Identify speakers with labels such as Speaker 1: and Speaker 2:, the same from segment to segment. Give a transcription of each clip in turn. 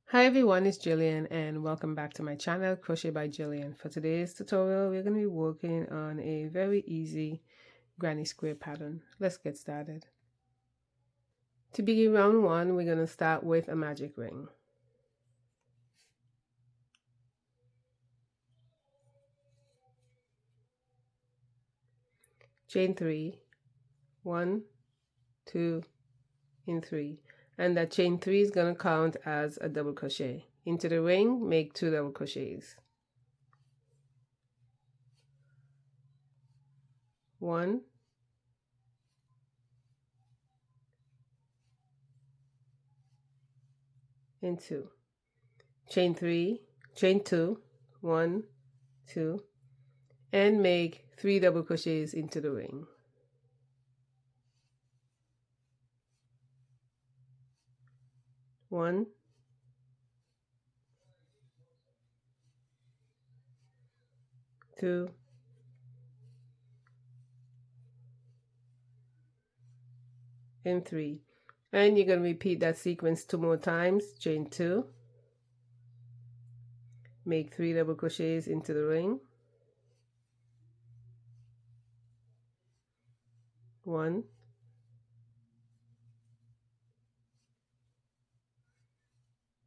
Speaker 1: Hi everyone, it's Gillian and welcome back to my channel Crochet by Gillian. For today's tutorial, we're going to be working on a very easy granny square pattern. Let's get started. To begin round one, we're going to start with a magic ring. Chain 3, 1, 2, and 3. And that chain 3 is going to count as a double crochet. Into the ring, make 2 double crochets. 1, and 2. Chain 3, chain 2, 1, 2, and make 3 double crochets into the ring. 1, 2, and 3. And you're going to repeat that sequence 2 more times. Chain 2, make 3 double crochets into the ring. 1,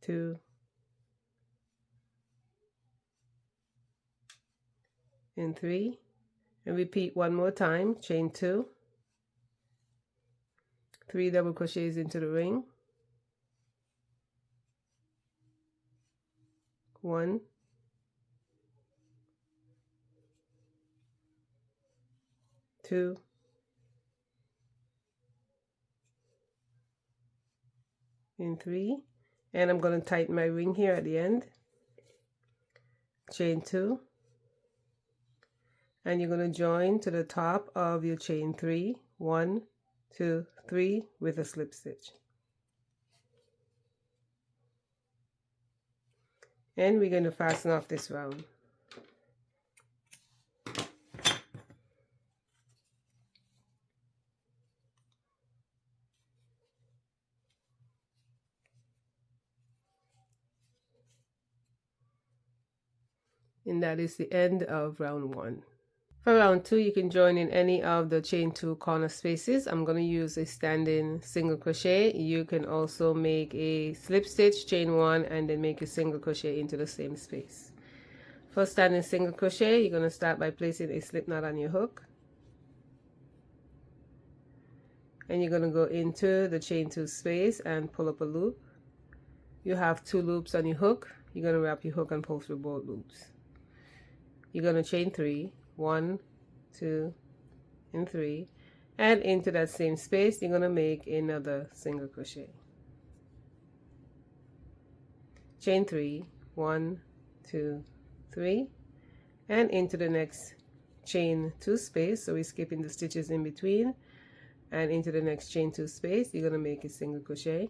Speaker 1: 2, and 3. And repeat 1 more time. Chain 2, 3 double crochets into the ring. 1, 2, and 3. And I'm going to tighten my ring here at the end. Chain 2, and you're going to join to the top of your chain 3, 1, 2, 3 with a slip stitch. And we're going to fasten off this round. And that is the end of round 1. For round 2, you can join in any of the chain 2 corner spaces. I'm going to use a standing single crochet. You can also make a slip stitch, chain 1, and then make a single crochet into the same space. For standing single crochet, you're going to start by placing a slip knot on your hook. And you're going to go into the chain 2 space and pull up a loop. You have 2 loops on your hook. You're going to wrap your hook and pull through both loops. You're going to chain 3, 1, 2, and 3, and into that same space you're going to make another single crochet. Chain 3, 1, 2, 3, and into the next chain 2 space, so we're skipping the stitches in between, and into the next chain 2 space you're going to make a single crochet.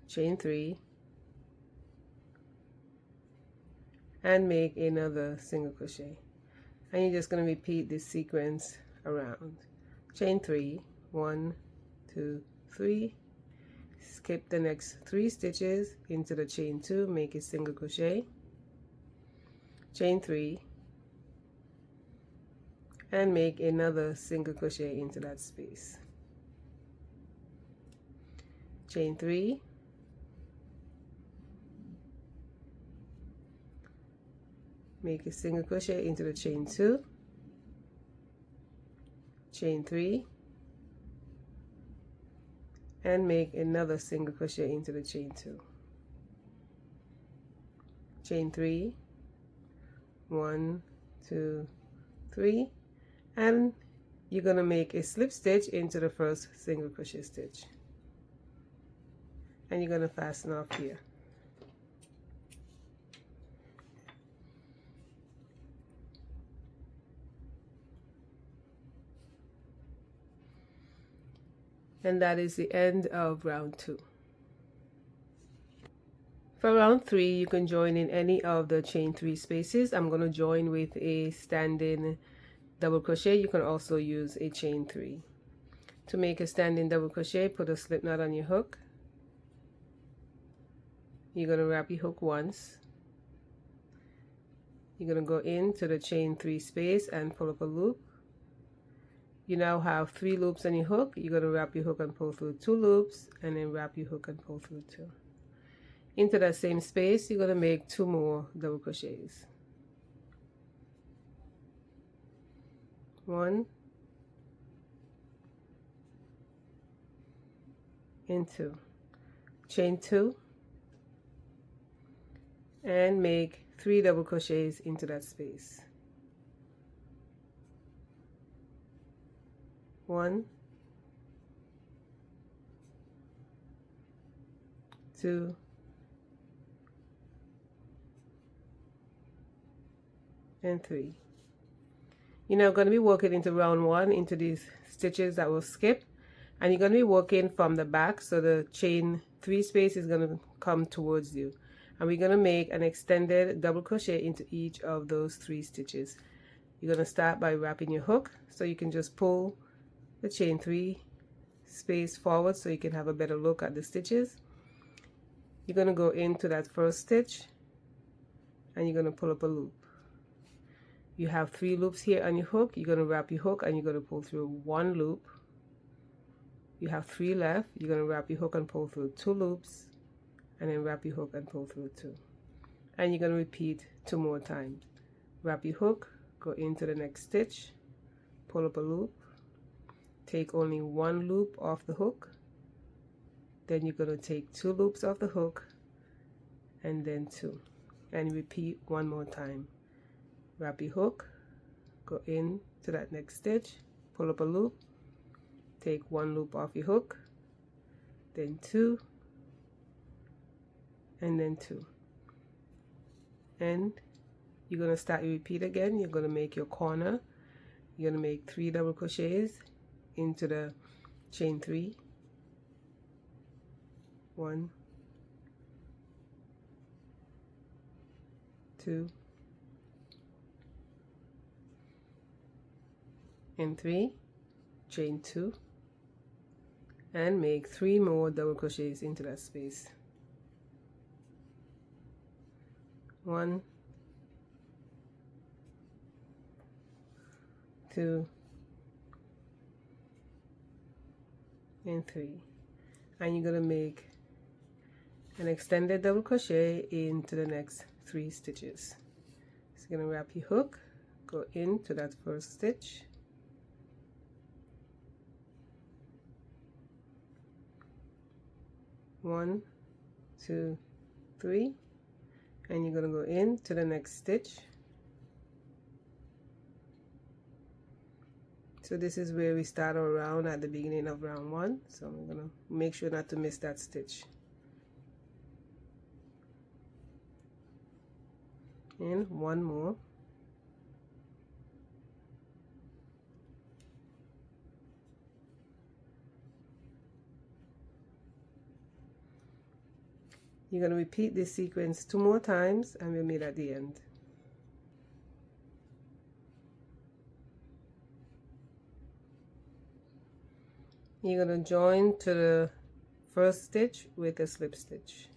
Speaker 1: Chain 3, and make another single crochet, and you're just going to repeat this sequence around. Chain 3, 1, 2, 3, skip the next 3 stitches into the chain 2, make a single crochet, chain 3, and make another single crochet into that space. Chain 3, make a single crochet into the chain 2, chain 3, and make another single crochet into the chain 2, chain 3, 1, 2, 3, and you're going to make a slip stitch into the first single crochet stitch, and you're going to fasten off here. And that is the end of round 2. For round 3, you can join in any of the chain 3 spaces. I'm going to join with a standing double crochet. You can also use a chain 3. To make a standing double crochet, put a slip knot on your hook, you're going to wrap your hook once. You're going to go into the chain 3 space and pull up a loop. You now have 3 loops on your hook. You're going to wrap your hook and pull through 2 loops, and then wrap your hook and pull through 2. Into that same space, you're going to make 2 more double crochets. 1 and 2. Chain 2 and make 3 double crochets into that space. 1, 2, and 3. You're now going to be working into round 1 into these stitches that will skip, and you're going to be working from the back, so the chain 3 space is going to come towards you, and we're going to make an extended double crochet into each of those 3 stitches. You're going to start by wrapping your hook, so you can just pull the chain 3 space forward so you can have a better look at the stitches. You're going to go into that first stitch and you're going to pull up a loop. You have 3 loops here on your hook. You're going to wrap your hook and you're going to pull through 1 loop. You have 3 left. You're going to wrap your hook and pull through 2 loops, and then wrap your hook and pull through 2. And you're going to repeat 2 more times. Wrap your hook, go into the next stitch, pull up a loop, take only 1 loop off the hook, then you're going to take 2 loops off the hook, and then 2, and repeat 1 more time. Wrap your hook, go into that next stitch, pull up a loop, take 1 loop off your hook, then 2, and then 2. And you're going to start your repeat again. You're going to make your corner. You're going to make 3 double crochets into the chain 3. 1, 2, and 3, chain 2, and make 3 more double crochets into that space. 1, 2, and 3, and you're going to make an extended double crochet into the next 3 stitches. So you're going to wrap your hook, go into that first stitch, one, 2, 3, and you're going to go into the next stitch. So this is where we start our round at the beginning of round 1, so I'm going to make sure not to miss that stitch. And 1 more. You're going to repeat this sequence 2 more times and we'll meet at the end. You're going to join to the first stitch with a slip stitch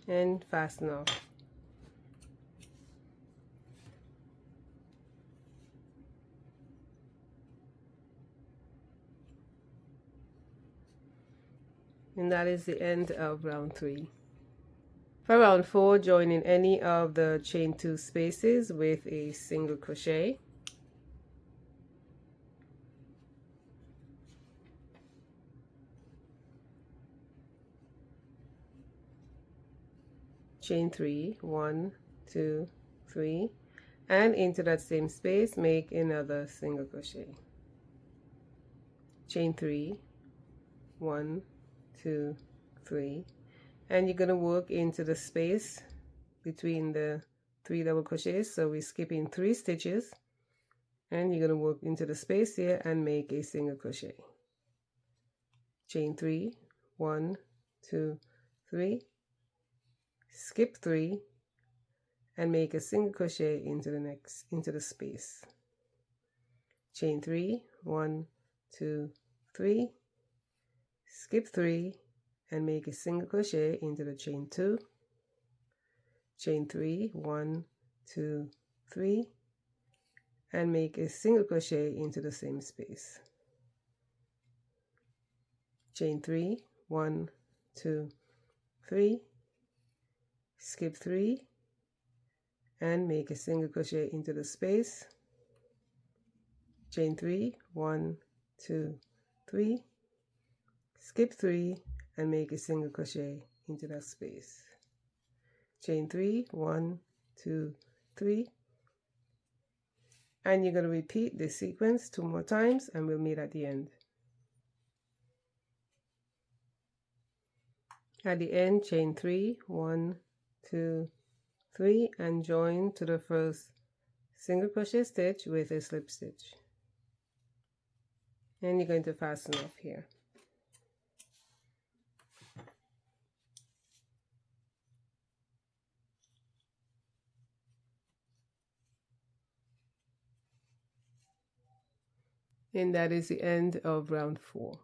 Speaker 1: and fasten off. And that is the end of round 3. For round 4, join in any of the chain 2 spaces with a single crochet. Chain 3, 1, 2, 3, and into that same space make another single crochet. Chain 3, 1, 2, 3, and you're going to work into the space between the 3 double crochets, so we're skipping 3 stitches, and you're going to work into the space here and make a single crochet. Chain 3, 1, 2, 3, skip 3 and make a single crochet into the space. Chain 3, 1, 2, 3, skip 3 and make a single crochet into the chain 2, chain 3, 1, 2, 3, and make a single crochet into the same space. Chain 3, 1, 2, 3, skip 3, and make a single crochet into the space. Chain 3, 1, 2, 3, skip 3, and make a single crochet into that space. Chain 3, 1, 2, 3, and you're going to repeat this sequence 2 more times, and we'll meet at the end. At the end, chain 3, 1, 2, 3, and join to the first single crochet stitch with a slip stitch. And you're going to fasten off here. And that is the end of round 4.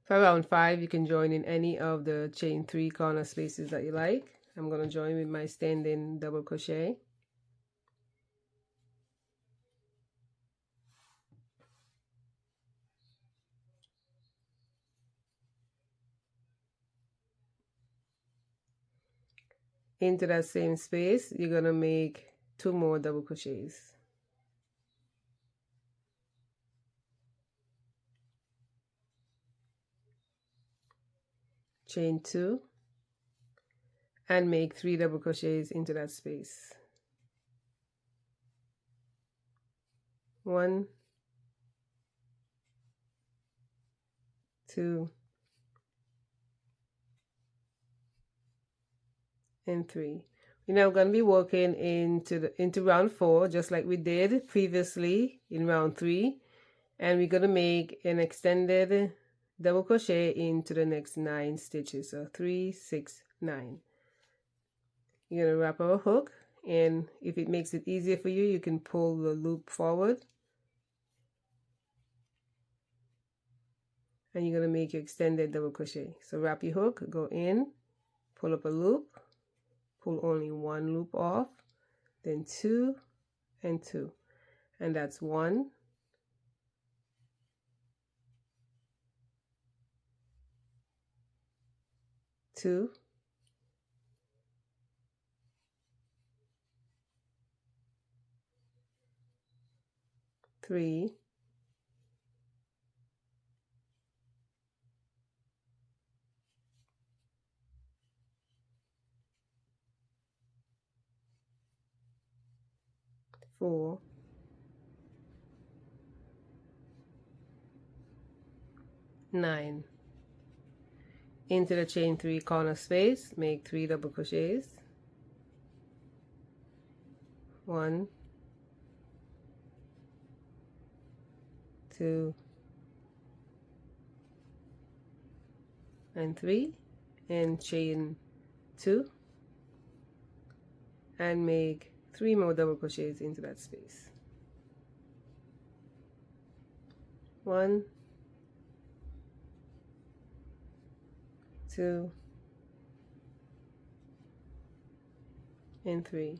Speaker 1: For round 5, you can join in any of the chain 3 corner spaces that you like. I'm going to join with my standing double crochet. Into that same space, you're going to make 2 more double crochets. Chain 2, and make 3 double crochets into that space. 1, 2, and 3. We're now going to be working into round 4, just like we did previously in round 3, and we're going to make an extended double crochet into the next 9 stitches. So 3, 6, 9. You're going to wrap our hook, and if it makes it easier for you, you can pull the loop forward, and you're going to make your extended double crochet. So wrap your hook, go in, pull up a loop, pull only 1 loop off, then 2 and 2, and that's 1, 2, 3, 4, 9. Into the chain 3 corner space, make 3 double crochets. 1, 2, and 3, and chain 2, and make 3 more double crochets into that space. 1, 2, and 3.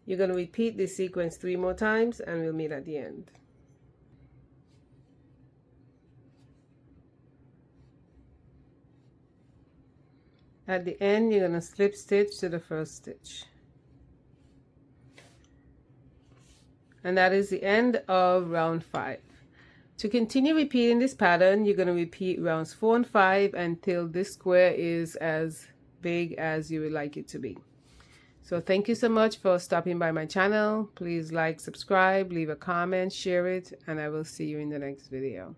Speaker 1: You're going to repeat this sequence 3 more times, and we'll meet at the end. At the end, you're going to slip stitch to the first stitch. And that is the end of round 5. To continue repeating this pattern, you're going to repeat rounds 4 and 5 until this square is as big as you would like it to be. So thank you so much for stopping by my channel. Please like, subscribe, leave a comment, share it, and I will see you in the next video.